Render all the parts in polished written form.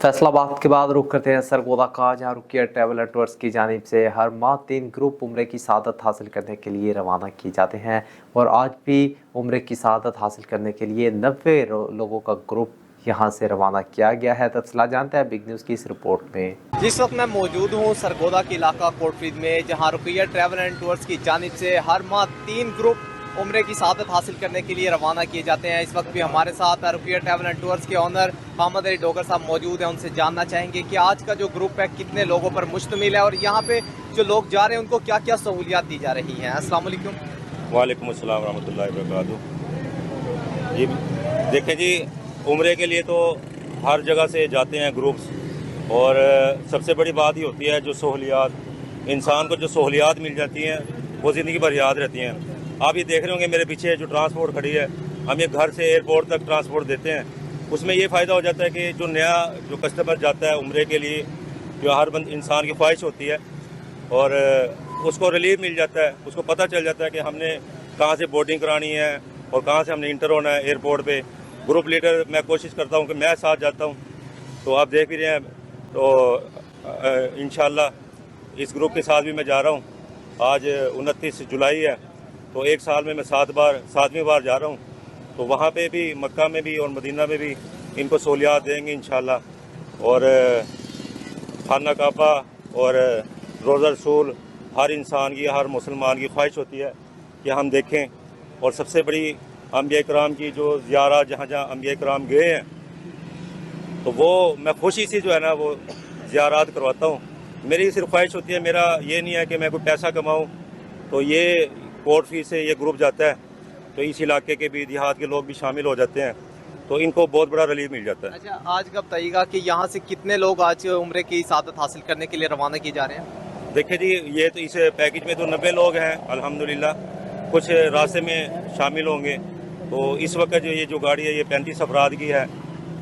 फैसलाबाद के बाद रुख करते हैं सरगोदा का, जहां रुकिया ट्रैवल एंड टूर्स की जानिब से हर माह 3 ग्रुप उम्रे की सआदत हासिल करने के लिए रवाना किए जाते हैं और आज भी उम्रे की सआदत हासिल करने के लिए 90 लोगों का ग्रुप यहां से रवाना किया गया है। तफसीलात जानते हैं बिग न्यूज़ की इस रिपोर्ट में। जिस वक्त मैं मौजूद हूँ सरगोदा के इलाका कोटफीद में, जहाँ रुकिया ट्रैवल एंड टूर्स की जानिब से हर माह 3 ग्रुप उम्रे की सआदत हासिल करने के लिए रवाना किए जाते हैं। इस वक्त भी हमारे साथ रुकिया ट्रैवल एंड टूर्स के ऑनर मोहम्मद अली डोगर साहब मौजूद हैं। उनसे जानना चाहेंगे कि आज का जो ग्रुप है कितने लोगों पर मुश्तमिल है और यहाँ पे जो लोग जा रहे हैं उनको क्या क्या सहूलियात दी जा रही हैं। अस्सलाम वालेकुम। वालेकुम अस्सलाम रहमतुल्लाहि व बरकातहू। जी देखें जी, उम्रे के लिए तो हर जगह से जाते हैं ग्रुप्स, और सबसे बड़ी बात ही होती है जो सहूलियात, इंसान को जो सहूलियात मिल जाती हैं वो ज़िंदगी भर याद रहती हैं। आप ये देख रहे होंगे मेरे पीछे जो ट्रांसपोर्ट खड़ी है, हम ये घर से एयरपोर्ट तक ट्रांसपोर्ट देते हैं। उसमें ये फ़ायदा हो जाता है कि जो नया जो कस्टमर जाता है उम्रे के लिए, जो हर इंसान की ख्वाहिश होती है, और उसको रिलीफ मिल जाता है, उसको पता चल जाता है कि हमने कहाँ से बोर्डिंग करानी है और कहाँ से हमने इंटर होना है एयरपोर्ट पे। ग्रुप लीडर मैं कोशिश करता हूँ कि मैं साथ जाता हूँ, तो आप देख भी रहे हैं। तो इंशाल्लाह इस ग्रुप के साथ भी मैं जा रहा हूँ। आज 29 जुलाई है, तो एक साल में मैं 7वीं बार जा रहा हूँ। तो वहाँ पे भी, मक्का में भी और मदीना में भी इनको सहूलियात देंगे इंशाल्लाह। और खाना काबा और रोज़ा रसूल हर इंसान की, हर मुसलमान की ख्वाहिश होती है कि हम देखें। और सबसे बड़ी अंबिया कराम की जो ज़ियारत, जहाँ जहाँ अंबिया कराम गए हैं, तो वो मैं खुशी से जो है ना वो ज़ियारत करवाता हूँ। मेरी सिर्फ ख्वाहिश होती है, मेरा ये नहीं है कि मैं कोई पैसा कमाऊँ। तो ये कोटफीड से ये ग्रुप जाता है, तो इस इलाके के भी, देहात के लोग भी शामिल हो जाते हैं, तो इनको बहुत बड़ा रिलीफ मिल जाता है। अच्छा, आज का बताइएगा कि यहाँ से कितने लोग आज उम्रे की सआदत हासिल करने के लिए रवाना किए जा रहे हैं। देखिए जी, ये तो इस पैकेज में तो 90 लोग हैं अल्हम्दुलिल्लाह। कुछ रास्ते में शामिल होंगे। तो इस वक्त जो गाड़ी है ये 35 अफराद की है,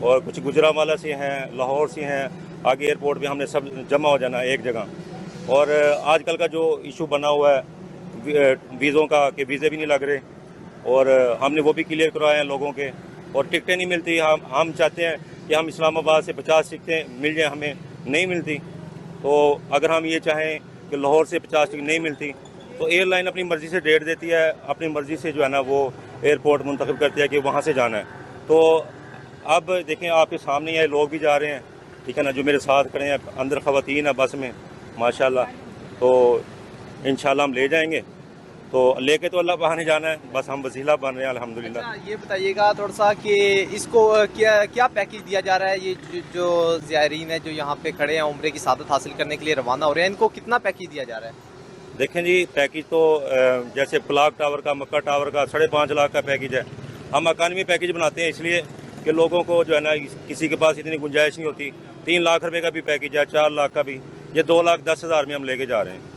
और कुछ गुजरांवाला से हैं, लाहौर से हैं। आगे एयरपोर्ट पे हमने सब जमा हो जाना है एक जगह। और आजकल का जो इशू बना हुआ है वीज़ों का, कि वीज़े भी नहीं लग रहे, और हमने वो भी क्लियर करवाए हैं लोगों के। और टिकटें नहीं मिलती। हम चाहते हैं कि हम इस्लामाबाद से 50 टिकटें मिल जाएँ, हमें नहीं मिलती। तो अगर हम ये चाहें कि लाहौर से 50 टिकट नहीं मिलती, तो एयरलाइन अपनी मर्ज़ी से डेट देती है, अपनी मर्ज़ी से जो है ना वो एयरपोर्ट मुंतखब करती है कि वहाँ से जाना है। तो अब देखें, आपके सामने ये लोग भी जा रहे हैं, ठीक है ना, जो मेरे साथ खड़े हैं। अंदर ख़वातीन है बस में माशाल्लाह। तो इंशाल्लाह हम ले जाएंगे। तो लेके तो अल्लाह बहाने जाना है, बस हम वसीला बन रहे हैं अल्हम्दुलिल्लाह। अच्छा, ये बताइएगा थोड़ा सा कि इसको क्या पैकेज दिया जा रहा है। ये जो ज़ायरीन है जो यहाँ पे खड़े हैं उम्रे की सआदत हासिल करने के लिए रवाना हो रहे हैं, इनको कितना पैकेज दिया जा रहा है। देखें जी, पैकेज तो जैसे क्लॉक टावर का, मक्का टावर का 5.5 लाख का पैकेज है। हम इकानमी पैकेज बनाते हैं इसलिए कि लोगों को जो है ना, किसी के पास इतनी गुंजाइश नहीं होती। 3 लाख रुपए का भी पैकेज है, 4 लाख का भी। ये 2,10,000 में हम लेके जा रहे हैं।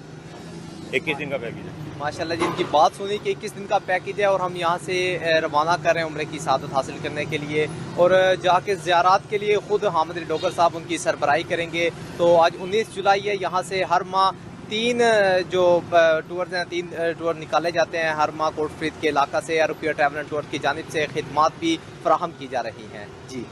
21 दिन का पैकेज है माशाल्लाह। जिनकी बात सुनी कि 21 दिन का पैकेज है और हम यहाँ से रवाना कर रहे हैं उम्रे की सआदत हासिल करने के लिए, और जाके ज़ियारत के लिए ख़ुद मोहम्मद अली डोगर साहब उनकी सरबराही करेंगे। तो आज 19 जुलाई है, यहाँ से हर माह 3 जो टूर्स हैं, 3 टूर निकाले जाते हैं हर माह कोटफीड के इलाका से। रुकिया ट्रैवल एंड टूर की जानिब से खिदमात भी फराहम की जा रही हैं। जी।